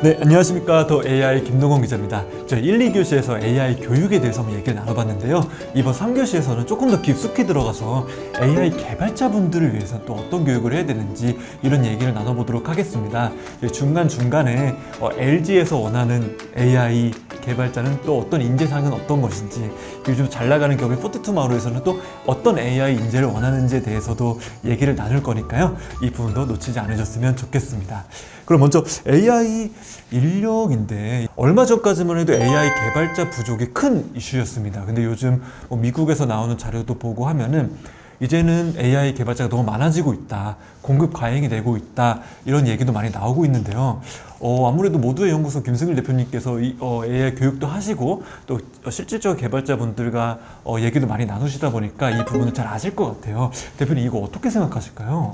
네, 안녕하십니까. 더 AI 김동건 기자입니다. 저희 1, 2교시에서 AI 교육에 대해서 한번 얘기를 나눠봤는데요. 이번 3교시에서는 조금 더 깊숙이 들어가서 AI 개발자분들을 위해서 또 어떤 교육을 해야 되는지 이런 얘기를 나눠보도록 하겠습니다. 중간중간에 LG에서 원하는 AI 개발자는 또 어떤 인재상은 어떤 것인지, 요즘 잘 나가는 기업의 42마루에서는 또 어떤 AI 인재를 원하는지에 대해서도 얘기를 나눌 거니까요. 이 부분도 놓치지 않으셨으면 좋겠습니다. 그럼 먼저 AI 인력인데, 얼마 전까지만 해도 AI 개발자 부족이 큰 이슈였습니다. 근데 요즘 미국에서 나오는 자료도 보고 하면은 이제는 AI 개발자가 너무 많아지고 있다, 공급 과잉이 되고 있다, 이런 얘기도 많이 나오고 있는데요. 아무래도 모두의 연구소 김승일 대표님께서 AI 교육도 하시고 또 실질적 개발자분들과 얘기도 많이 나누시다 보니까 이 부분을 잘 아실 것 같아요. 대표님, 이거 어떻게 생각하실까요?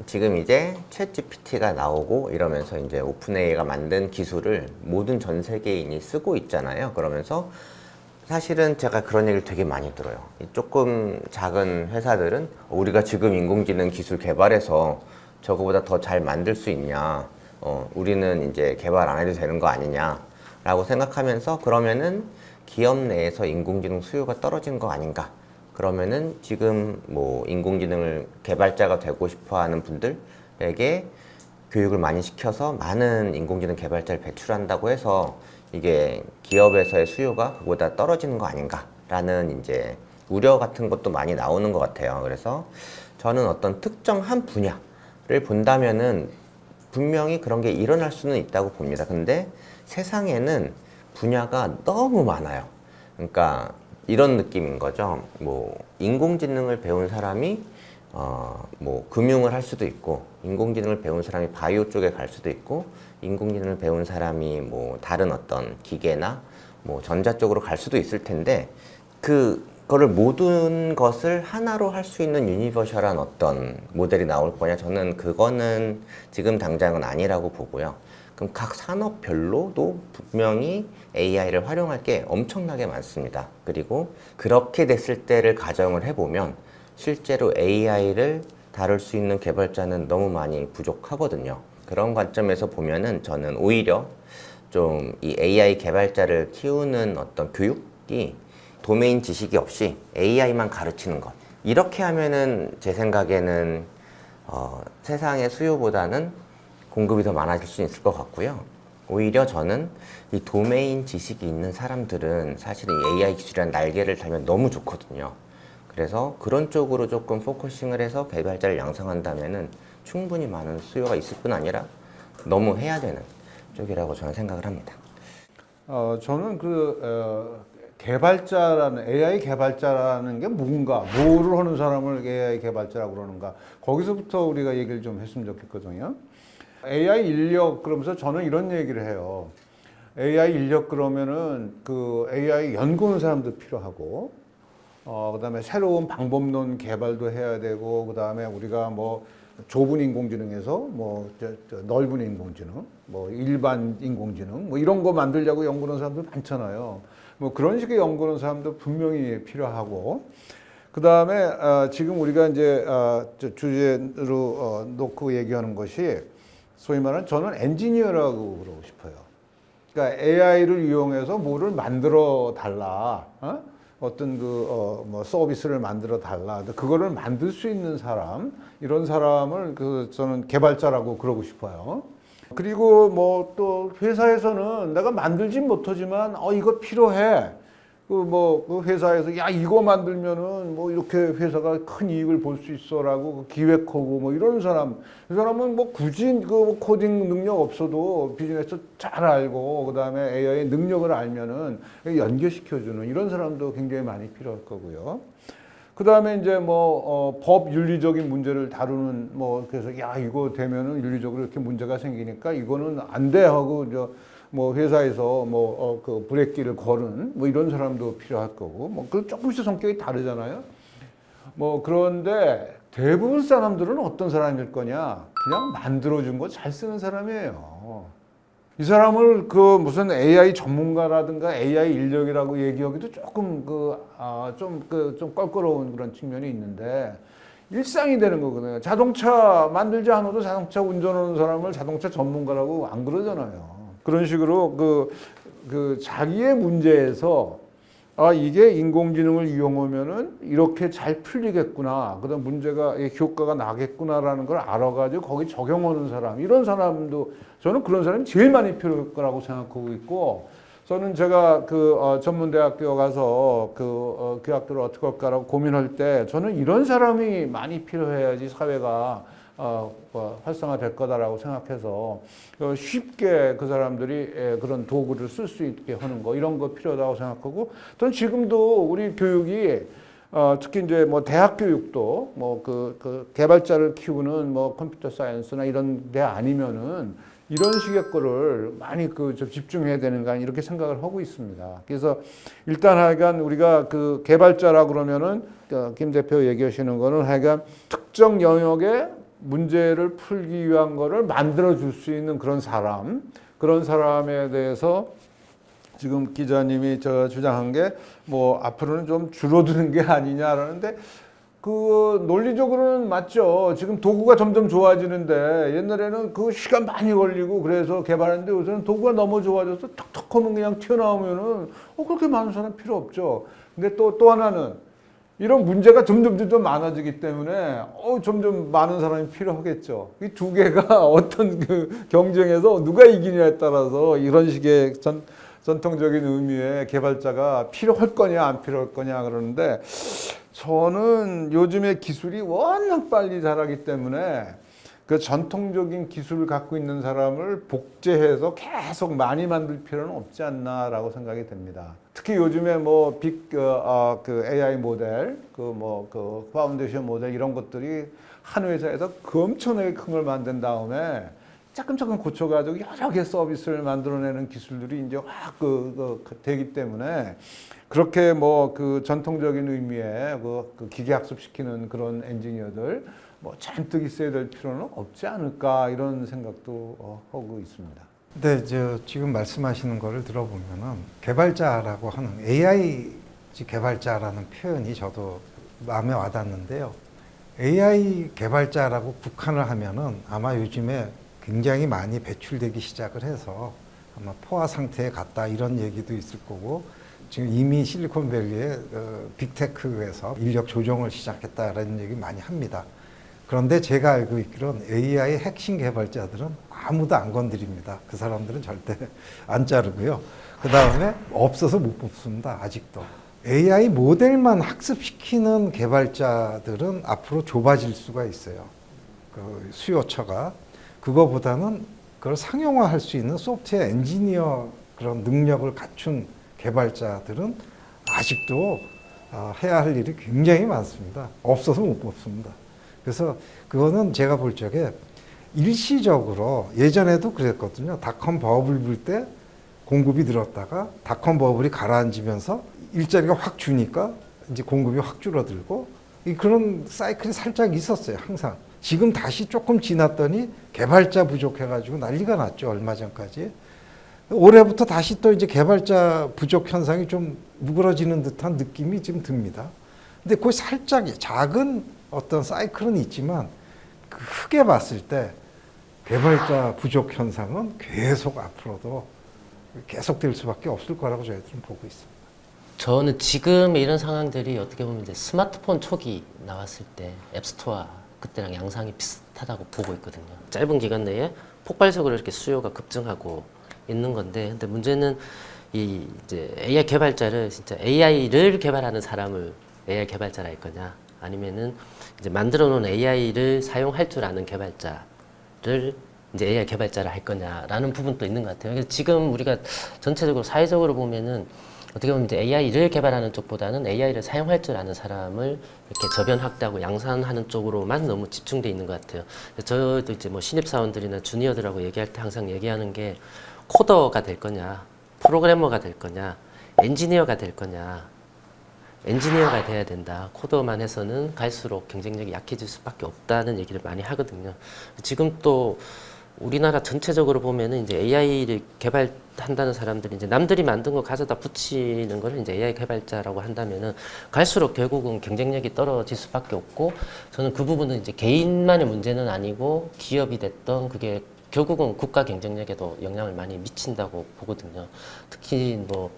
지금 이제 챗 GPT가 나오고 이러면서 이제 오픈AI가 만든 기술을 모든 전 세계인이 쓰고 있잖아요. 그러면서 사실은 제가 그런 얘기를 되게 많이 들어요. 조금 작은 회사들은 우리가 지금 인공지능 기술 개발해서 저거보다 더 잘 만들 수 있냐, 우리는 이제 개발 안 해도 되는 거 아니냐 라고 생각하면서, 그러면은 기업 내에서 인공지능 수요가 떨어진 거 아닌가, 그러면은 지금 뭐 인공지능을 개발자가 되고 싶어 하는 분들에게 교육을 많이 시켜서 많은 인공지능 개발자를 배출한다고 해서 이게 기업에서의 수요가 그보다 떨어지는 거 아닌가라는 이제 우려 같은 것도 많이 나오는 것 같아요. 그래서 저는 어떤 특정 한 분야를 본다면은 분명히 그런 게 일어날 수는 있다고 봅니다. 근데 세상에는 분야가 너무 많아요. 그러니까 이런 느낌인 거죠. 뭐 인공지능을 배운 사람이 뭐 금융을 할 수도 있고, 인공지능을 배운 사람이 바이오 쪽에 갈 수도 있고, 인공지능을 배운 사람이 뭐 다른 어떤 기계나 뭐 전자 쪽으로 갈 수도 있을 텐데, 그거를 모든 것을 하나로 할 수 있는 유니버셜한 어떤 모델이 나올 거냐, 저는 그거는 지금 당장은 아니라고 보고요. 그럼 각 산업별로도 분명히 AI를 활용할 게 엄청나게 많습니다. 그리고 그렇게 됐을 때를 가정을 해보면 실제로 AI를 다룰 수 있는 개발자는 너무 많이 부족하거든요. 그런 관점에서 보면은 저는 오히려 좀 이 AI 개발자를 키우는 어떤 교육이 도메인 지식이 없이 AI만 가르치는 것, 이렇게 하면은 제 생각에는 세상의 수요보다는 공급이 더 많아질 수 있을 것 같고요. 오히려 저는 이 도메인 지식이 있는 사람들은 사실은 이 AI 기술이란 날개를 달면 너무 좋거든요. 그래서 그런 쪽으로 조금 포커싱을 해서 개발자를 양성한다면은 충분히 많은 수요가 있을 뿐 아니라 너무 해야 되는 쪽이라고 저는 생각을 합니다. 저는 개발자라는, AI 개발자라는 게 뭔가, 뭐를 하는 사람을 AI 개발자라고 그러는가, 거기서부터 우리가 얘기를 좀 했으면 좋겠거든요. AI 인력, 그러면서 저는 이런 얘기를 해요. AI 인력 그러면은 AI 연구하는 사람도 필요하고, 그다음에 새로운 방법론 개발도 해야 되고, 그다음에 우리가 뭐 좁은 인공지능에서 뭐 넓은 인공지능, 뭐 일반 인공지능, 뭐 이런 거 만들려고 연구하는 사람들 많잖아요. 뭐 그런 식의 연구하는 사람도 분명히 필요하고, 그다음에 지금 우리가 이제 주제로 놓고 얘기하는 것이 소위 말하는, 저는 엔지니어라고 그러고 싶어요. 그러니까 AI를 이용해서 뭐를 만들어 달라, 어떤 뭐 서비스를 만들어 달라, 그거를 만들 수 있는 사람, 이런 사람을 저는 개발자라고 그러고 싶어요. 그리고 뭐 또 회사에서는 내가 만들진 못하지만 이거 필요해. 그 회사에서 야, 이거 만들면은 뭐 이렇게 회사가 큰 이익을 볼 수 있어라고 기획하고 뭐 이런 사람, 이 사람은 뭐 굳이 코딩 능력 없어도 비즈니스 잘 알고, 그다음에 AI 능력을 알면은 연결시켜주는 이런 사람도 굉장히 많이 필요할 거고요. 그다음에 이제 뭐 법 윤리적인 문제를 다루는, 뭐 그래서 야, 이거 되면은 윤리적으로 이렇게 문제가 생기니까 이거는 안 돼 하고 뭐 회사에서 그 브레이크를 거는 뭐 이런 사람도 필요할 거고, 뭐 그 조금씩 성격이 다르잖아요. 뭐 그런데 대부분 사람들은 어떤 사람일 거냐? 그냥 만들어준 거 잘 쓰는 사람이에요. 이 사람을 무슨 AI 전문가라든가 AI 인력이라고 얘기하기도 조금 좀 껄끄러운 그런 측면이 있는데, 일상이 되는 거거든요. 자동차 만들지 않아도 자동차 운전하는 사람을 자동차 전문가라고 안 그러잖아요. 그런 식으로 그 자기의 문제에서 아, 이게 인공지능을 이용하면은 이렇게 잘 풀리겠구나. 그다음 문제가 효과가 나겠구나라는 걸 알아가지고 거기 적용하는 사람. 이런 사람도 저는 그런 사람이 제일 많이 필요할 거라고 생각하고 있고, 저는 제가 전문대학교 가서 그 학교를 어떻게 할까라고 고민할 때 저는 이런 사람이 많이 필요해야지 사회가 활성화될 거다라고 생각해서 쉽게 그 사람들이 그런 도구를 쓸 수 있게 하는 거 이런 거 필요하다고 생각하고, 저는 지금도 우리 교육이 특히 이제 뭐 대학 교육도 뭐 그 개발자를 키우는 뭐 컴퓨터 사이언스나 이런 데 아니면은 이런 식의 거를 많이 좀 집중해야 되는가 이렇게 생각을 하고 있습니다. 그래서 일단 하여간 우리가 그 개발자라 그러면은 김 대표 얘기하시는 거는 하여간 특정 영역의 문제를 풀기 위한 거를 만들어 줄 수 있는 그런 사람에 대해서 지금 기자님이 주장한 게 뭐 앞으로는 좀 줄어드는 게 아니냐라는데, 그 논리적으로는 맞죠. 지금 도구가 점점 좋아지는데 옛날에는 그 시간 많이 걸리고 그래서 개발했는데 요새는 도구가 너무 좋아져서 톡톡 하면 그냥 튀어나오면은 그렇게 많은 사람 필요 없죠. 근데 또 하나는 이런 문제가 점점 많아지기 때문에 점점 많은 사람이 필요하겠죠. 이 두 개가 어떤 그 경쟁에서 누가 이기냐에 따라서 이런 식의 전통적인 의미의 개발자가 필요할 거냐 안 필요할 거냐 그러는데, 저는 요즘에 기술이 워낙 빨리 자라기 때문에 그 전통적인 기술을 갖고 있는 사람을 복제해서 계속 많이 만들 필요는 없지 않나라고 생각이 됩니다. 특히 요즘에 뭐 그 AI 모델, 그 파운데이션 모델 이런 것들이 한 회사에서 그 엄청나게 큰 걸 만든 다음에 조금 고쳐가지고 여러 개 서비스를 만들어내는 기술들이 이제 확 되기 때문에, 그렇게 뭐 그 전통적인 의미의 그 기계 학습시키는 그런 엔지니어들 뭐 잔뜩 있어야 될 필요는 없지 않을까 이런 생각도 하고 있습니다. 네, 지금 말씀하시는 거를 들어보면은 개발자라고 하는 AI 개발자라는 표현이 저도 마음에 와닿는데요. AI 개발자라고 국한을 하면은 아마 요즘에 굉장히 많이 배출되기 시작을 해서 아마 포화 상태에 갔다 이런 얘기도 있을 거고, 지금 이미 실리콘밸리의 빅테크에서 인력 조정을 시작했다라는 얘기 많이 합니다. 그런데 제가 알고 있기로는 AI 핵심 개발자들은 아무도 안 건드립니다. 그 사람들은 절대 안 자르고요. 그 다음에 없어서 못 뽑습니다. 아직도. AI 모델만 학습시키는 개발자들은 앞으로 좁아질 수가 있어요. 그 수요처가. 그거보다는 그걸 상용화할 수 있는 소프트웨어 엔지니어 그런 능력을 갖춘 개발자들은 아직도 해야 할 일이 굉장히 많습니다. 없어서 못 뽑습니다. 그래서 그거는 제가 볼 적에 일시적으로, 예전에도 그랬거든요. 닷컴 버블 불 때 공급이 늘었다가 닷컴 버블이 가라앉으면서 일자리가 확 주니까 이제 공급이 확 줄어들고, 그런 사이클이 살짝 있었어요, 항상. 지금 다시 조금 지났더니 개발자 부족해가지고 난리가 났죠, 얼마 전까지. 올해부터 다시 또 이제 개발자 부족 현상이 좀 누그러지는 듯한 느낌이 지금 듭니다. 근데 그 살짝 작은 어떤 사이클은 있지만 크게 봤을 때 개발자 부족 현상은 계속 앞으로도 계속될 수밖에 없을 거라고 저희들은 보고 있습니다. 저는 지금 이런 상황들이 어떻게 보면 이제 스마트폰 초기 나왔을 때 앱스토어 그때랑 양상이 비슷하다고 보고 있거든요. 짧은 기간 내에 폭발적으로 이렇게 수요가 급증하고 있는 건데, 근데 문제는 이제 AI 개발자를 진짜 AI를 개발하는 사람을 AI 개발자라 할 거냐, 아니면은 이제 만들어 놓은 AI를 사용할 줄 아는 개발자를 이제 AI 개발자라 할 거냐라는 부분도 있는 것 같아요. 그래서 지금 우리가 전체적으로 사회적으로 보면은 어떻게 보면 이제 AI를 개발하는 쪽보다는 AI를 사용할 줄 아는 사람을 이렇게 저변 확대하고 양산하는 쪽으로만 너무 집중돼 있는 것 같아요. 저도 이제 뭐 신입사원들이나 주니어들하고 얘기할 때 항상 얘기하는 게, 코더가 될 거냐, 프로그래머가 될 거냐, 엔지니어가 될 거냐. 엔지니어가 돼야 된다. 코더만 해서는 갈수록 경쟁력이 약해질 수밖에 없다는 얘기를 많이 하거든요. 지금 또 우리나라 전체적으로 보면은 이제 AI를 개발한다는 사람들이 이제 남들이 만든 거 가져다 붙이는 거를 이제 AI 개발자라고 한다면은 갈수록 결국은 경쟁력이 떨어질 수밖에 없고, 저는 그 부분은 이제 개인만의 문제는 아니고 기업이 됐던 그게 결국은 국가 경쟁력에도 영향을 많이 미친다고 보거든요. 특히 뭐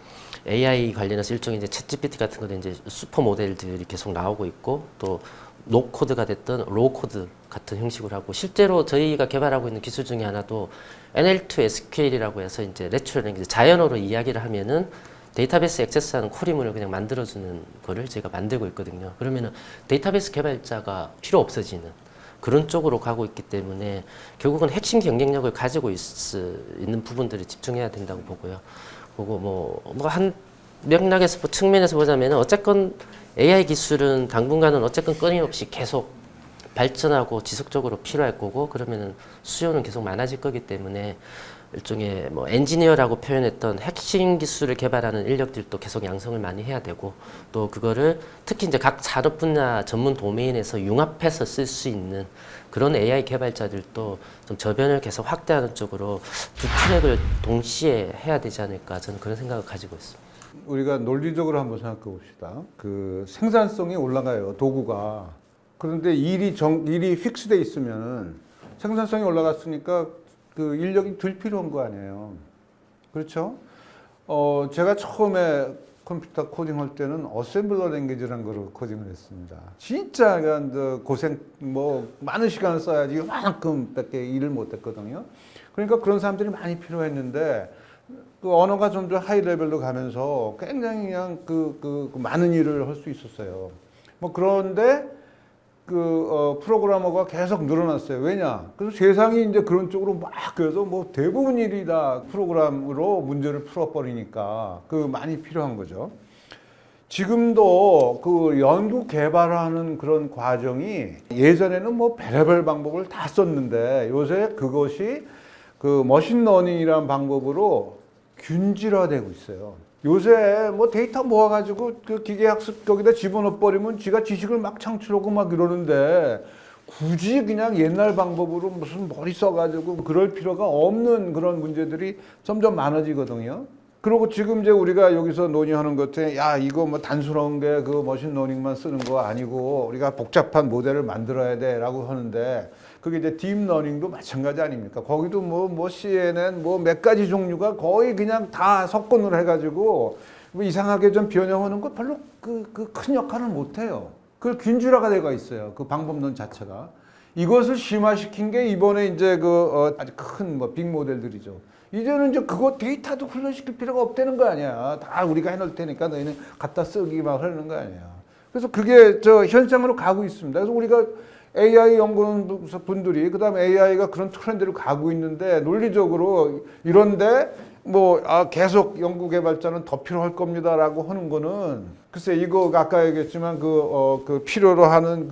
AI 관련해서 일종의 이제 챗GPT 같은 거는 이제 슈퍼 모델들이 계속 나오고 있고 또 노코드가 됐던 로우코드 같은 형식으로 하고 실제로 저희가 개발하고 있는 기술 중에 하나도 NL2 SQL이라고 해서 이제 내추럴 자연어로 이야기를 하면은 데이터베이스 액세스하는 콜이문을 그냥 만들어주는 거를 제가 만들고 있거든요. 그러면은 데이터베이스 개발자가 필요 없어지는 그런 쪽으로 가고 있기 때문에 결국은 핵심 경쟁력을 가지고 있는 부분들을 집중해야 된다고 보고요. 그리고 뭐 한 맥락에서 측면에서 보자면 어쨌건 AI 기술은 당분간은 어쨌건 끊임없이 계속 발전하고 지속적으로 필요할 거고 그러면은 수요는 계속 많아질 거기 때문에 일종의 뭐 엔지니어라고 표현했던 핵심 기술을 개발하는 인력들도 계속 양성을 많이 해야 되고 또 그거를 특히 이제 각 산업 분야 전문 도메인에서 융합해서 쓸 수 있는 그런 AI 개발자들도 좀 저변을 계속 확대하는 쪽으로 두 트랙을 동시에 해야 되지 않을까 저는 그런 생각을 가지고 있습니다. 우리가 논리적으로 한번 생각해 봅시다. 그 생산성이 올라가요, 도구가. 그런데 일이 픽스돼 있으면 생산성이 올라갔으니까 그 인력이 덜 필요한 거 아니에요. 그렇죠? 제가 처음에 컴퓨터 코딩할 때는 어셈블러 랭귀지라는 거로 코딩을 했습니다. 진짜 고생, 많은 시간을 써야지 이만큼밖에 일을 못 했거든요. 그러니까 그런 사람들이 많이 필요했는데, 그 언어가 좀 더 하이 레벨로 가면서 굉장히 그냥 그 많은 일을 할 수 있었어요. 그런데 프로그래머가 계속 늘어났어요. 왜냐? 그래서 세상이 이제 그런 쪽으로 막 그래서 대부분 일이 다 프로그램으로 문제를 풀어버리니까 많이 필요한 거죠. 지금도 그 연구 개발하는 그런 과정이 예전에는 별의별 방법을 다 썼는데 요새 그것이 그 머신러닝이라는 방법으로 균질화되고 있어요. 요새 데이터 모아가지고 그 기계학습 거기다 집어넣어버리면 지가 지식을 막 창출하고 막 이러는데 굳이 그냥 옛날 방법으로 무슨 머리 써가지고 그럴 필요가 없는 그런 문제들이 점점 많아지거든요. 그리고 지금 이제 우리가 여기서 논의하는 것 중에 이거 단순한 게 그 머신러닝만 쓰는 거 아니고 우리가 복잡한 모델을 만들어야 돼라고 하는데 그게 이제 딥러닝도 마찬가지 아닙니까? 거기도 CNN 몇 가지 종류가 거의 그냥 다 석권을 해가지고 이상하게 좀 변형하는 거 별로 큰 역할을 못 해요. 그 균질화가 되어 있어요. 그 방법론 자체가. 이것을 심화시킨 게 이번에 이제 아주 큰 빅모델들이죠. 이제는 이제 그거 데이터도 훈련시킬 필요가 없다는 거 아니야. 다 우리가 해놓을 테니까 너희는 갖다 쓰기만 하는 거 아니야. 그래서 그게 현상으로 가고 있습니다. 그래서 우리가 AI 연구하는 분들이 그다음에 AI가 그런 트렌드로 가고 있는데 논리적으로 이런데 계속 연구 개발자는 더 필요할 겁니다라고 하는 거는 글쎄 이거 아까 얘기했지만 그 필요로 하는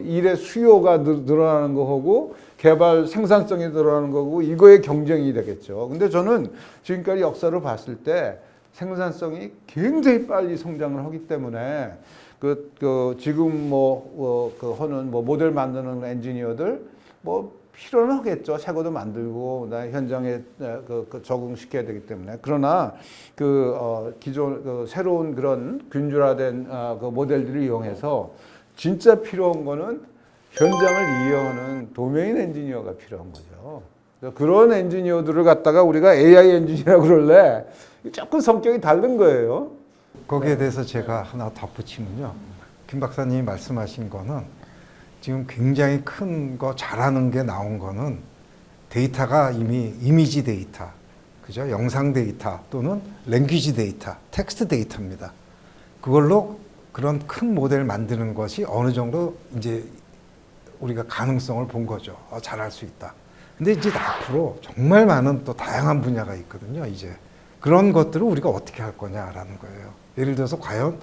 일의 수요가 늘어나는 거하고 개발 생산성이 늘어나는 거고 이거의 경쟁이 되겠죠. 근데 저는 지금까지 역사를 봤을 때 생산성이 굉장히 빨리 성장을 하기 때문에 지금 하는 모델 만드는 엔지니어들 필요는 하겠죠. 새거도 만들고 현장에 적응시켜야 되기 때문에. 그러나 기존 새로운 그런 균질화된 모델들을 이용해서 진짜 필요한 거는 현장을 이해하는 도메인 엔지니어가 필요한 거죠. 그런 엔지니어들을 갖다가 우리가 AI 엔지니어라고 그럴래 조금 성격이 다른 거예요. 거기에 대해서 제가 하나 덧붙이면요. 김 박사님이 말씀하신 거는 지금 굉장히 큰 거 잘하는 게 나온 거는 데이터가 이미 이미지 데이터, 그죠? 영상 데이터 또는 랭귀지 데이터, 텍스트 데이터입니다. 그걸로 그런 큰 모델 만드는 것이 어느 정도 이제 우리가 가능성을 본 거죠. 잘할 수 있다. 근데 이제 앞으로 정말 많은 또 다양한 분야가 있거든요. 이제 그런 것들을 우리가 어떻게 할 거냐라는 거예요. 예를 들어서 과연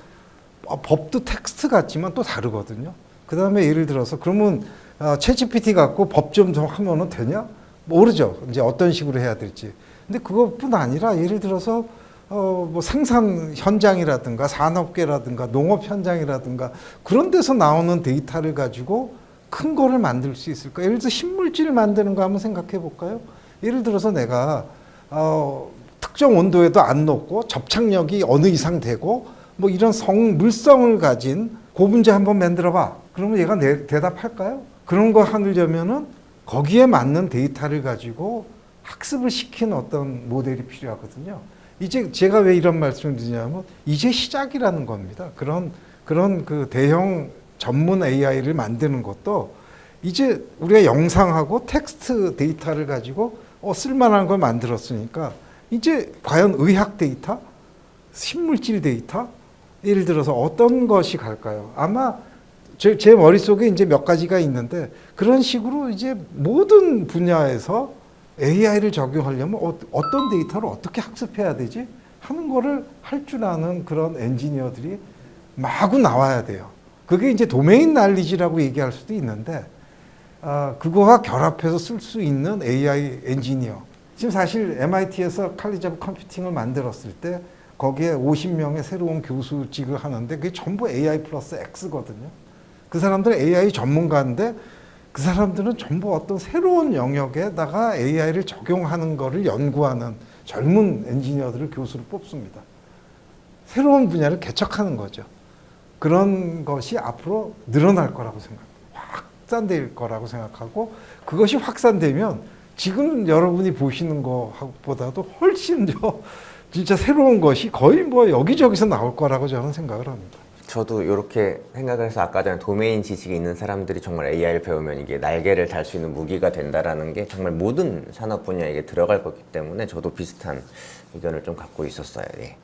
법도 텍스트 같지만 또 다르거든요. 그 다음에 예를 들어서 그러면 챗GPT 갖고 법 좀 하면은 되냐? 모르죠. 이제 어떤 식으로 해야 될지. 근데 그것뿐 아니라 예를 들어서 생산 현장이라든가 산업계라든가 농업 현장이라든가 그런 데서 나오는 데이터를 가지고 큰 거를 만들 수 있을까? 예를 들어서 신물질 만드는 거 한번 생각해 볼까요? 예를 들어서 내가 특정 온도에도 안 녹고 접착력이 어느 이상 되고 이런 물성을 가진 고분자 한번 만들어 봐. 그러면 얘가 대답할까요? 그런 거 하려면은 거기에 맞는 데이터를 가지고 학습을 시킨 어떤 모델이 필요하거든요. 이제 제가 왜 이런 말씀을 드리냐면 이제 시작이라는 겁니다. 그런 그 대형 전문 AI를 만드는 것도 이제 우리가 영상하고 텍스트 데이터를 가지고 쓸만한 걸 만들었으니까 이제 과연 의학 데이터, 신물질 데이터, 예를 들어서 어떤 것이 갈까요? 아마 제 머릿속에 이제 몇 가지가 있는데 그런 식으로 이제 모든 분야에서 AI를 적용하려면 어떤 데이터를 어떻게 학습해야 되지? 하는 거를 할 줄 아는 그런 엔지니어들이 마구 나와야 돼요. 그게 이제 도메인 날리지라고 얘기할 수도 있는데 그거와 결합해서 쓸 수 있는 AI 엔지니어. 지금 사실 MIT에서 칼리지 오브 컴퓨팅을 만들었을 때 거기에 50명의 새로운 교수직을 하는데 그게 전부 AI 플러스 X거든요. 그 사람들은 AI 전문가인데 그 사람들은 전부 어떤 새로운 영역에다가 AI를 적용하는 거를 연구하는 젊은 엔지니어들을 교수로 뽑습니다. 새로운 분야를 개척하는 거죠. 그런 것이 앞으로 늘어날 거라고 생각합니다. 확산될 거라고 생각하고 그것이 확산되면 지금 여러분이 보시는 것보다도 훨씬 더 진짜 새로운 것이 거의 뭐 여기저기서 나올 거라고 저는 생각을 합니다. 저도 이렇게 생각을 해서 아까 전에 도메인 지식이 있는 사람들이 정말 AI를 배우면 이게 날개를 달 수 있는 무기가 된다라는 게 정말 모든 산업 분야에 들어갈 거기 때문에 저도 비슷한 의견을 좀 갖고 있었어요. 예.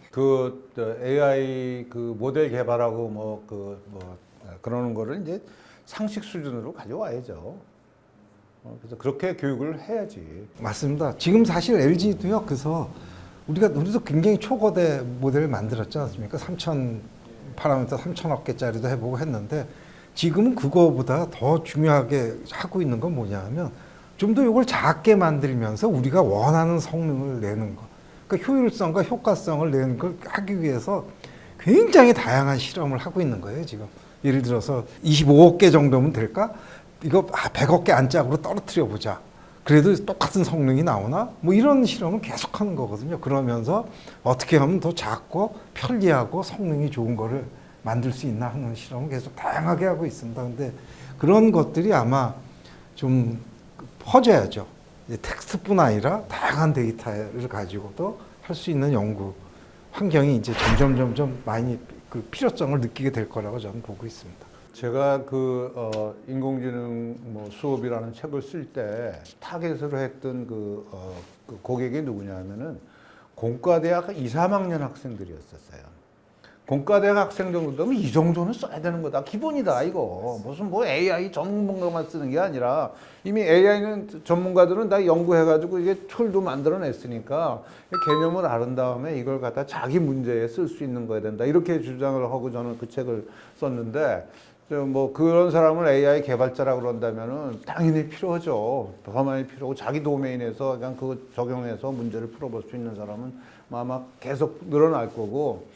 AI 모델 개발하고 그러는 거를 이제 상식 수준으로 가져와야죠. 그래서 그렇게 교육을 해야지. 맞습니다. 지금 사실 LG도요. 그래서 우리도 굉장히 초거대 모델을 만들었지 않습니까? 3,000 파라미터 3,000억 개짜리도 해보고 했는데 지금은 그거보다 더 중요하게 하고 있는 건 뭐냐면 좀 더 이걸 작게 만들면서 우리가 원하는 성능을 내는 거. 그러니까 효율성과 효과성을 내는 걸 하기 위해서 굉장히 다양한 실험을 하고 있는 거예요, 지금. 예를 들어서 25억 개 정도면 될까? 이거 100억 개 안짝으로 떨어뜨려 보자. 그래도 똑같은 성능이 나오나? 뭐 이런 실험을 계속 하는 거거든요. 그러면서 어떻게 하면 더 작고 편리하고 성능이 좋은 거를 만들 수 있나 하는 실험을 계속 다양하게 하고 있습니다. 근데 그런 것들이 아마 좀 퍼져야죠. 텍스트뿐 아니라 다양한 데이터를 가지고도 할 수 있는 연구 환경이 이제 점점 많이 그 필요성을 느끼게 될 거라고 저는 보고 있습니다. 제가 인공지능 수업이라는 책을 쓸 때 타겟으로 했던 그 고객이 누구냐면은 공과대학 2, 3학년 학생들이었었어요. 공과대학 학생 정도 되면 이 정도는 써야 되는 거다. 기본이다, 이거. 무슨 AI 전문가만 쓰는 게 아니라 이미 AI는 전문가들은 다 연구해가지고 이게 툴도 만들어냈으니까 개념을 아는 다음에 이걸 갖다 자기 문제에 쓸 수 있는 거야 된다. 이렇게 주장을 하고 저는 그 책을 썼는데 그런 사람을 AI 개발자라고 그런다면은 당연히 필요하죠. 더 많이 필요하고 자기 도메인에서 그냥 그거 적용해서 문제를 풀어볼 수 있는 사람은 아마 계속 늘어날 거고.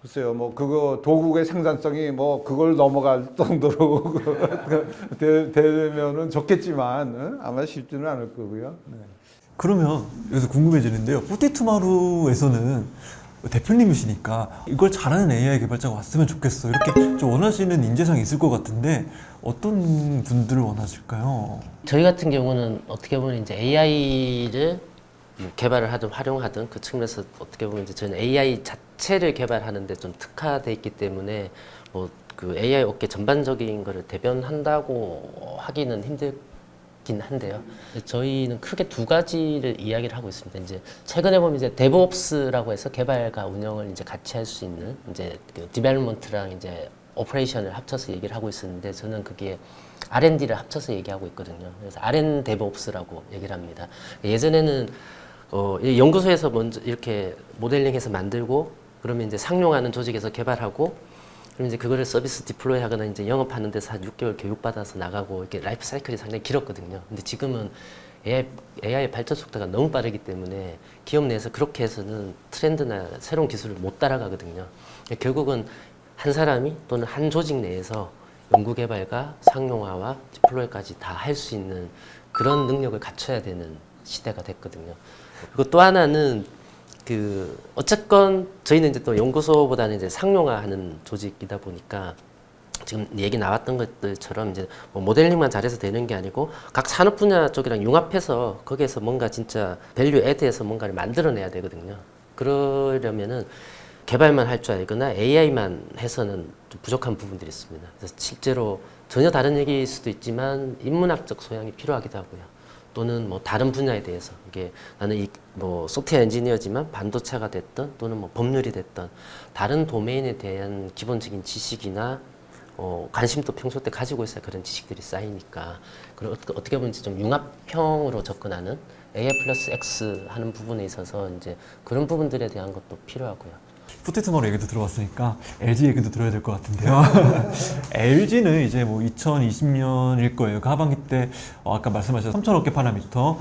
글쎄요, 그거 도구의 생산성이 그걸 넘어갈 정도로 되면은 좋겠지만 아마 쉽지는 않을 거고요. 네. 그러면 여기서 궁금해지는데요. 뽀테투마루에서는 대표님이시니까 이걸 잘하는 AI 개발자가 왔으면 좋겠어. 이렇게 좀 원하시는 인재상이 있을 것 같은데 어떤 분들을 원하실까요? 저희 같은 경우는 어떻게 보면 이제 AI를 개발을 하든 활용하든 그 측면에서 어떻게 보면 이제 저는 AI 자체를 개발하는데 좀 특화돼 있기 때문에 그 AI 업계 전반적인 거를 대변한다고 하기는 힘들긴 한데요. 저희는 크게 두 가지를 이야기를 하고 있습니다. 이제 최근에 보면 이제 데브옵스라고 해서 개발과 운영을 이제 같이 할 수 있는 이제 그 디벨롭먼트랑 이제 오퍼레이션을 합쳐서 얘기를 하고 있었는데 저는 그게 R&D를 합쳐서 얘기하고 있거든요. 그래서 R&D 데브옵스라고 얘기를 합니다. 예전에는 연구소에서 먼저 이렇게 모델링해서 만들고 그러면 이제 상용하는 조직에서 개발하고 그럼 이제 그거를 서비스 디플로이 하거나 이제 영업하는 데서 한 6개월 교육받아서 나가고 이렇게 라이프 사이클이 상당히 길었거든요. 근데 지금은 AI 발전 속도가 너무 빠르기 때문에 기업 내에서 그렇게 해서는 트렌드나 새로운 기술을 못 따라가거든요. 결국은 한 사람이 또는 한 조직 내에서 연구개발과 상용화와 디플로이까지 다 할 수 있는 그런 능력을 갖춰야 되는 시대가 됐거든요. 그리고 또 하나는 어쨌건 저희는 이제 또 연구소보다는 이제 상용화하는 조직이다 보니까 지금 얘기 나왔던 것들처럼 이제 뭐 모델링만 잘해서 되는 게 아니고 각 산업 분야 쪽이랑 융합해서 거기에서 뭔가 진짜 밸류 애드해서 뭔가를 만들어내야 되거든요. 그러려면은 개발만 할 줄 알거나 AI만 해서는 좀 부족한 부분들이 있습니다. 그래서 실제로 전혀 다른 얘기일 수도 있지만 인문학적 소양이 필요하기도 하고요. 또는 뭐 다른 분야에 대해서 이게 나는 이 뭐 소프트웨어 엔지니어지만 반도체가 됐든 또는 뭐 법률이 됐든 다른 도메인에 대한 기본적인 지식이나 관심도 평소 때 가지고 있어야 그런 지식들이 쌓이니까 그리고 어떻게 보면 좀 융합형으로 접근하는 AI 플러스 X 하는 부분에 있어서 이제 그런 부분들에 대한 것도 필요하고요. 푸테트머로 얘기도 들어봤으니까 LG 얘기도 들어야 될 것 같은데요. LG는 이제 뭐 2020년일 거예요. 그 하반기 때 아까 말씀하신 3,000억 개 파라미터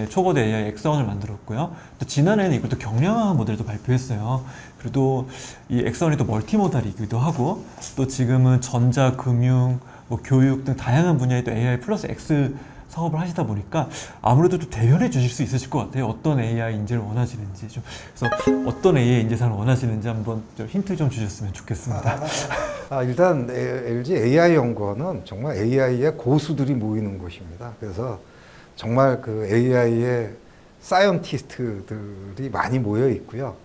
초거대 AI X1을 만들었고요. 또 지난해는 이것도 경량화 모델도 발표했어요. 그리고 이 X1이 또 멀티모달이기도 하고 또 지금은 전자, 금융, 뭐 교육 등 다양한 분야에 또 AI 플러스 X 사업을 하시다 보니까 아무래도 좀 대변해 주실 수 있으실 것 같아요. 어떤 AI 인재를 원하시는지 좀 그래서 어떤 AI 인재상을 원하시는지 한번 좀 힌트 좀 주셨으면 좋겠습니다. 일단 LG AI 연구원은 정말 AI의 고수들이 모이는 곳입니다. 그래서 정말 그 AI의 사이언티스트들이 많이 모여 있고요.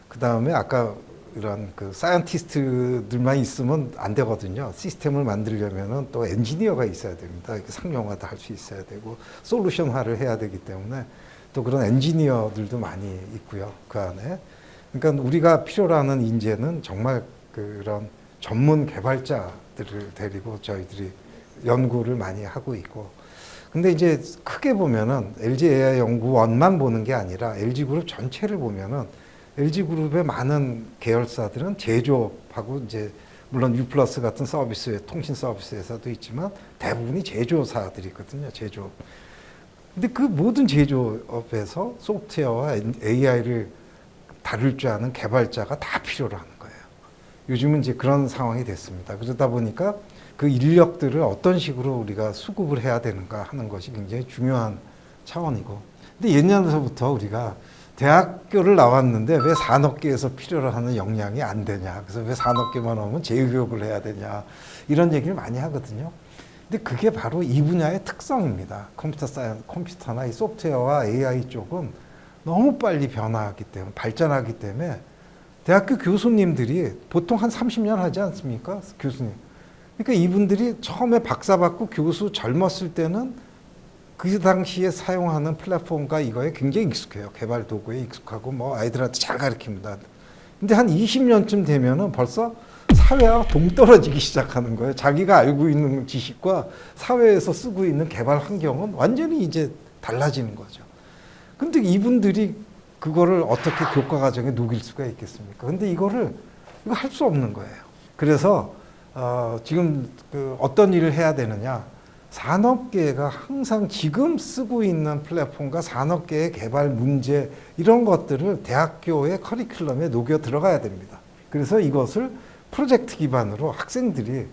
그 다음에 아까 이런 그 사이언티스트들만 있으면 안 되거든요. 시스템을 만들려면은 또 엔지니어가 있어야 됩니다. 상용화도 할 수 있어야 되고 솔루션화를 해야 되기 때문에 또 그런 엔지니어들도 많이 있고요. 그 안에. 그러니까 우리가 필요로 하는 인재는 정말 그런 전문 개발자들을 데리고 저희들이 연구를 많이 하고 있고. 근데 이제 크게 보면은 LG AI 연구원만 보는 게 아니라 LG 그룹 전체를 보면은 LG 그룹의 많은 계열사들은 제조업하고 이제 물론 U 플러스 같은 서비스, 통신 서비스 회사도 있지만 대부분이 제조사들이거든요. 제조업. 근데 그 모든 제조업에서 소프트웨어와 AI를 다룰 줄 아는 개발자가 다 필요로 하는 거예요. 요즘은 이제 그런 상황이 됐습니다. 그러다 보니까 그 인력들을 어떤 식으로 우리가 수급을 해야 되는가 하는 것이 굉장히 중요한 차원이고. 근데 옛날서부터 우리가 대학교를 나왔는데 왜 산업계에서 필요로 하는 역량이 안 되냐. 그래서 왜 산업계만 오면 재교육을 해야 되냐. 이런 얘기를 많이 하거든요. 근데 그게 바로 이 분야의 특성입니다. 컴퓨터나 이 소프트웨어와 AI 쪽은 너무 빨리 변화하기 때문에, 발전하기 때문에 대학교 교수님들이 보통 한 30년 하지 않습니까? 교수님. 그러니까 이분들이 처음에 박사 받고 교수 젊었을 때는 그 당시에 사용하는 플랫폼과 이거에 굉장히 익숙해요. 개발 도구에 익숙하고 뭐 아이들한테 잘 가르칩니다. 근데 한 20년쯤 되면은 벌써 사회와 동떨어지기 시작하는 거예요. 자기가 알고 있는 지식과 사회에서 쓰고 있는 개발 환경은 완전히 이제 달라지는 거죠. 근데 이분들이 그거를 어떻게 교과 과정에 녹일 수가 있겠습니까? 근데 이거 할 수 없는 거예요. 그래서 지금 어떤 일을 해야 되느냐? 산업계가 항상 지금 쓰고 있는 플랫폼과 산업계의 개발 문제 이런 것들을 대학교의 커리큘럼에 녹여 들어가야 됩니다. 그래서 이것을 프로젝트 기반으로 학생들이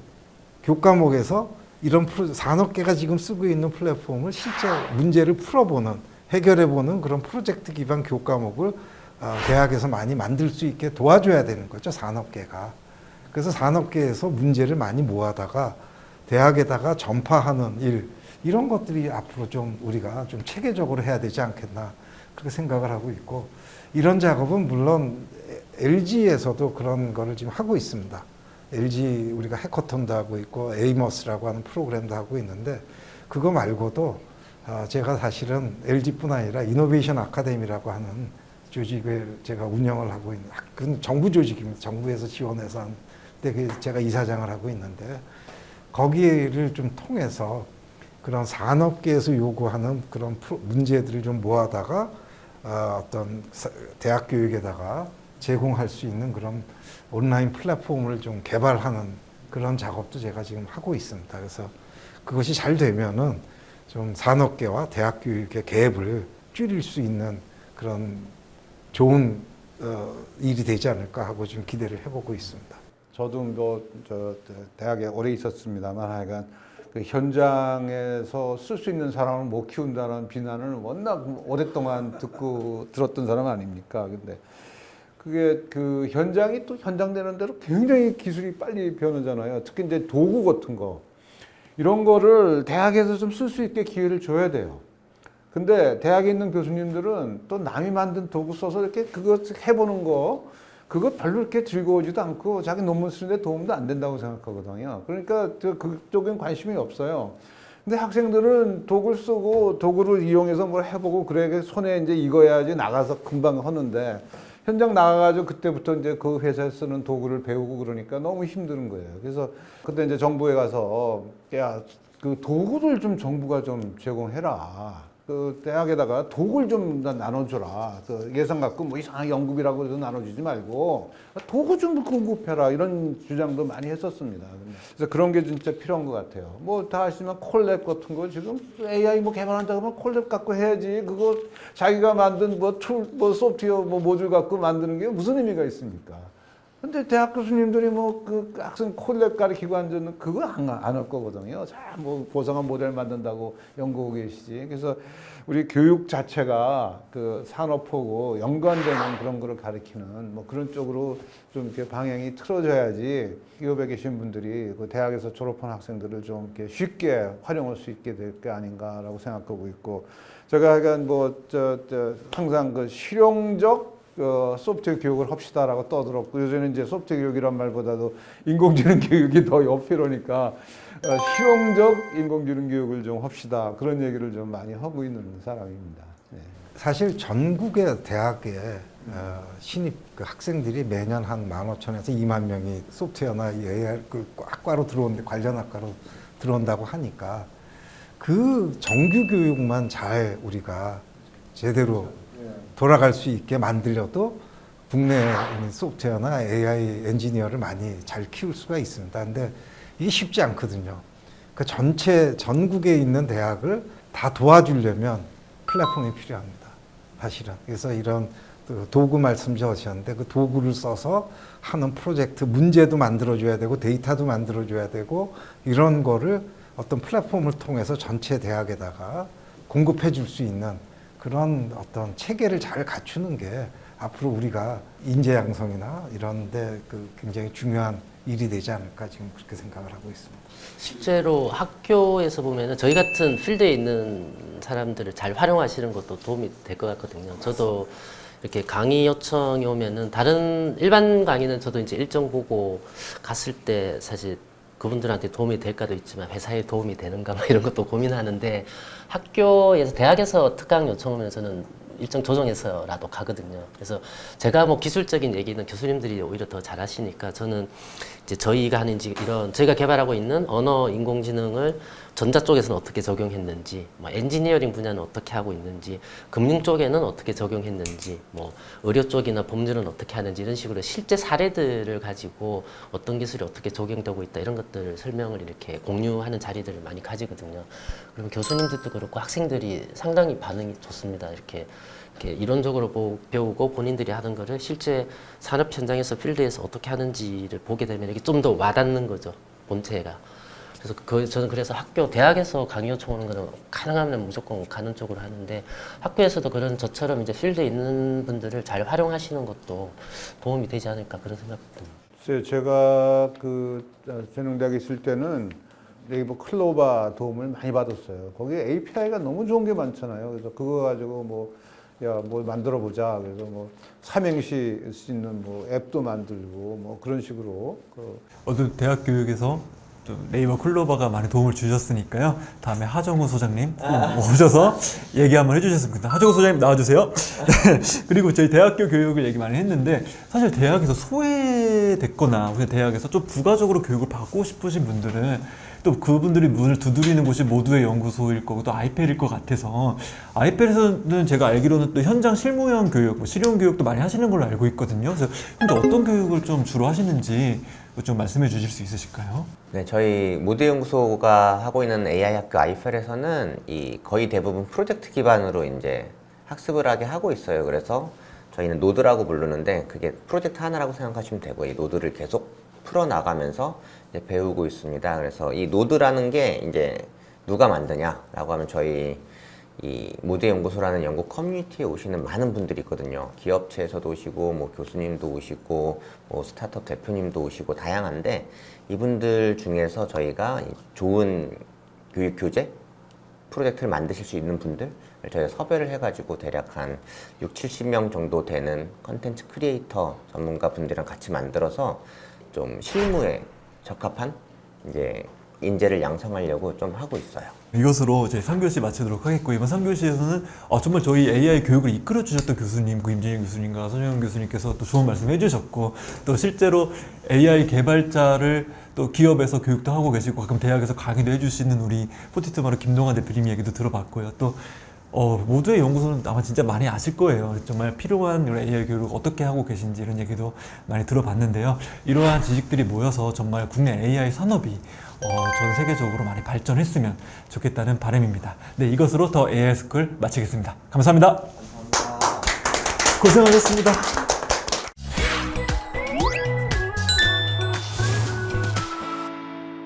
교과목에서 이런 산업계가 지금 쓰고 있는 플랫폼을 실제 문제를 풀어보는 해결해보는 그런 프로젝트 기반 교과목을 대학에서 많이 만들 수 있게 도와줘야 되는 거죠. 산업계가. 그래서 산업계에서 문제를 많이 모아다가 대학에다가 전파하는 일 이런 것들이 앞으로 좀 우리가 좀 체계적으로 해야 되지 않겠나 그렇게 생각을 하고 있고 이런 작업은 물론 LG에서도 그런 거를 지금 하고 있습니다. LG 우리가 해커톤도 하고 있고 에이머스라고 하는 프로그램도 하고 있는데 그거 말고도 제가 사실은 LG뿐 아니라 이노베이션 아카데미라고 하는 조직을 제가 운영을 하고 있는 그건 정부 조직입니다. 정부에서 지원해서 한 근데 제가 이사장을 하고 있는데 거기를 좀 통해서 그런 산업계에서 요구하는 그런 문제들을 좀 모아다가 어떤 대학 교육에다가 제공할 수 있는 그런 온라인 플랫폼을 좀 개발하는 그런 작업도 제가 지금 하고 있습니다. 그래서 그것이 잘 되면은 좀 산업계와 대학 교육의 갭을 줄일 수 있는 그런 좋은 일이 되지 않을까 하고 지금 기대를 해보고 있습니다. 저도 대학에 오래 있었습니다만 하여간 그 현장에서 쓸 수 있는 사람을 못 키운다는 비난을 워낙 오랫동안 들었던 사람 아닙니까? 근데 그게 그 현장이 또 현장되는 대로 굉장히 기술이 빨리 변하잖아요. 특히 이제 도구 같은 거 이런 거를 대학에서 좀 쓸 수 있게 기회를 줘야 돼요. 근데 대학에 있는 교수님들은 또 남이 만든 도구 써서 이렇게 그거 해보는 거 그거 별로 이렇게 즐거워지도 않고 자기 논문 쓰는데 도움도 안 된다고 생각하거든요. 그러니까 그쪽엔 관심이 없어요. 근데 학생들은 도구를 쓰고 도구를 이용해서 뭘 해보고 그래 손에 이제 익어야지 나가서 금방 하는데 현장 나가가지고 그때부터 이제 그 회사에 쓰는 도구를 배우고 그러니까 너무 힘든 거예요. 그래서 그때 이제 정부에 가서 야, 그 도구를 좀 정부가 좀 제공해라. 그 대학에다가 도구를 좀 나눠줘라. 그 예산 갖고 뭐 이상한 연구비라고 해서 나눠주지 말고 도구 좀 공급해라. 이런 주장도 많이 했었습니다. 그래서 그런 게 진짜 필요한 것 같아요. 뭐 다 아시지만 콜랩 같은 거 지금 AI 뭐 개발한다고 하면 콜랩 갖고 해야지. 그거 자기가 만든 뭐 툴, 뭐 소프트웨어, 뭐 모듈 갖고 만드는 게 무슨 의미가 있습니까? 근데 대학 교수님들이 뭐 그 학생 콜랩 가르치고 앉는 그거 안 할 거거든요. 자, 뭐 고상한 모델 만든다고 연구하고 계시지. 그래서 우리 교육 자체가 그 산업하고 연관되는 그런 거를 가르치는 뭐 그런 쪽으로 좀 이렇게 방향이 틀어져야지 기업에 계신 분들이 그 대학에서 졸업한 학생들을 좀 이렇게 쉽게 활용할 수 있게 될 게 아닌가라고 생각하고 있고 제가 하여간 항상 그 실용적 소프트웨어 교육을 합시다라고 떠들었고 요새는 이제 소프트웨어 교육이란 말보다도 인공지능 교육이 더 옆이로니까 실용적 인공지능 교육을 좀 합시다 그런 얘기를 좀 많이 하고 있는 사람입니다. 네. 사실 전국의 대학에 신입 그 학생들이 매년 한 15,000에서 2만 명이 소프트웨어나 AI 그 학과로 들어오는데 관련 학과로 들어온다고 하니까 그 정규 교육만 잘 우리가 제대로 돌아갈 수 있게 만들려도 국내에 있는 소프트웨어나 AI 엔지니어를 많이 잘 키울 수가 있습니다. 근데 이게 쉽지 않거든요. 그 전체 전국에 있는 대학을 다 도와주려면 플랫폼이 필요합니다. 사실은. 그래서 이런 도구 말씀 주셨는데 그 도구를 써서 하는 프로젝트 문제도 만들어줘야 되고 데이터도 만들어줘야 되고 이런 거를 어떤 플랫폼을 통해서 전체 대학에다가 공급해 줄 수 있는 그런 어떤 체계를 잘 갖추는 게 앞으로 우리가 인재 양성이나 이런 데 그 굉장히 중요한 일이 되지 않을까 지금 그렇게 생각을 하고 있습니다. 실제로 학교에서 보면은 저희 같은 필드에 있는 사람들을 잘 활용하시는 것도 도움이 될 것 같거든요. 저도 이렇게 강의 요청이 오면은 다른 일반 강의는 저도 이제 일정 보고 갔을 때 사실 그분들한테 도움이 될까도 있지만 회사에 도움이 되는가 뭐 이런 것도 고민하는데 학교에서 대학에서 특강 요청 오면 저는 일정 조정해서라도 가거든요. 그래서 제가 뭐 기술적인 얘기는 교수님들이 오히려 더 잘하시니까 저는 이제 저희가 하는 이런 저희가 개발하고 있는 언어 인공지능을 전자 쪽에서는 어떻게 적용했는지, 뭐 엔지니어링 분야는 어떻게 하고 있는지, 금융 쪽에는 어떻게 적용했는지, 뭐 의료 쪽이나 법률은 어떻게 하는지 이런 식으로 실제 사례들을 가지고 어떤 기술이 어떻게 적용되고 있다 이런 것들을 설명을 이렇게 공유하는 자리들을 많이 가지거든요. 그리고 교수님들도 그렇고 학생들이 상당히 반응이 좋습니다. 이렇게 이론적으로 배우고 본인들이 하던 거를 실제 산업 현장에서 필드에서 어떻게 하는지를 보게 되면 이게 좀 더 와닿는 거죠. 본체가. 그래서 저는 그래서 대학에서 강의 요청 오는 거는 가능하면 무조건 가는 쪽으로 하는데 학교에서도 그런 저처럼 이제 필드에 있는 분들을 잘 활용하시는 것도 도움이 되지 않을까 그런 생각도 듭니다. 제가 그 재능대학에 있을 때는 네이버 클로바 도움을 많이 받았어요. 거기에 API가 너무 좋은 게 많잖아요. 그래서 그거 가지고 뭐 만들어 보자. 그래서 뭐 삼행시 쓸 수 있는 뭐 앱도 만들고 뭐 그런 식으로. 어떤 대학 교육에서 또 네이버 클로버가 많이 도움을 주셨으니까요. 다음에 하정우 소장님 꼭 오셔서 얘기 한번 해주셨으면 좋겠다. 하정우 소장님 나와주세요. 그리고 저희 대학교 교육을 얘기 많이 했는데 사실 대학에서 소외됐거나 혹은 대학에서 좀 부가적으로 교육을 받고 싶으신 분들은 또 그분들이 문을 두드리는 곳이 모두의 연구소일 거고 또 아이펠일 것 같아서 아이펠에서는 제가 알기로는 또 현장 실무형 교육, 뭐 실용 교육도 많이 하시는 걸로 알고 있거든요. 그래서 현재 어떤 교육을 좀 주로 하시는지 좀 말씀해 주실 수 있으실까요? 네, 저희 모드연구소가 하고 있는 AI 학교 아이펠에서는 거의 대부분 프로젝트 기반으로 이제 학습을 하게 하고 있어요. 그래서 저희는 노드라고 부르는데 그게 프로젝트 하나라고 생각하시면 되고 이 노드를 계속 풀어나가면서 이제 배우고 있습니다. 그래서 이 노드라는 게 이제 누가 만드냐라고 하면 저희 이 모드 연구소라는 연구 커뮤니티에 오시는 많은 분들이 있거든요. 기업체에서도 오시고, 뭐 교수님도 오시고, 뭐 스타트업 대표님도 오시고 다양한데 이분들 중에서 저희가 좋은 교육 교재 프로젝트를 만드실 수 있는 분들 저희가 섭외를 해가지고 대략 한 6, 70명 정도 되는 컨텐츠 크리에이터 전문가 분들이랑 같이 만들어서 좀 실무에 적합한 이제 인재를 양성하려고 좀 하고 있어요. 이것으로 저희 3교시 마치도록 하겠고, 이번 3교시에서는 정말 저희 AI 교육을 이끌어 주셨던 교수님, 임진영 교수님과 손영현 교수님께서 또 좋은 말씀 해주셨고, 또 실제로 AI 개발자를 또 기업에서 교육도 하고 계시고 가끔 대학에서 강의도 해주시는 우리 포티트마르 김동환 대표님 얘기도 들어봤고요. 또 모두의 연구소는 아마 진짜 많이 아실 거예요. 정말 필요한 AI 교육을 어떻게 하고 계신지 이런 얘기도 많이 들어봤는데요. 이러한 지식들이 모여서 정말 국내 AI 산업이 전 세계적으로 많이 발전했으면 좋겠다는 바람입니다. 네, 이것으로 더 AI 스쿨 마치겠습니다. 감사합니다. 고생하셨습니다.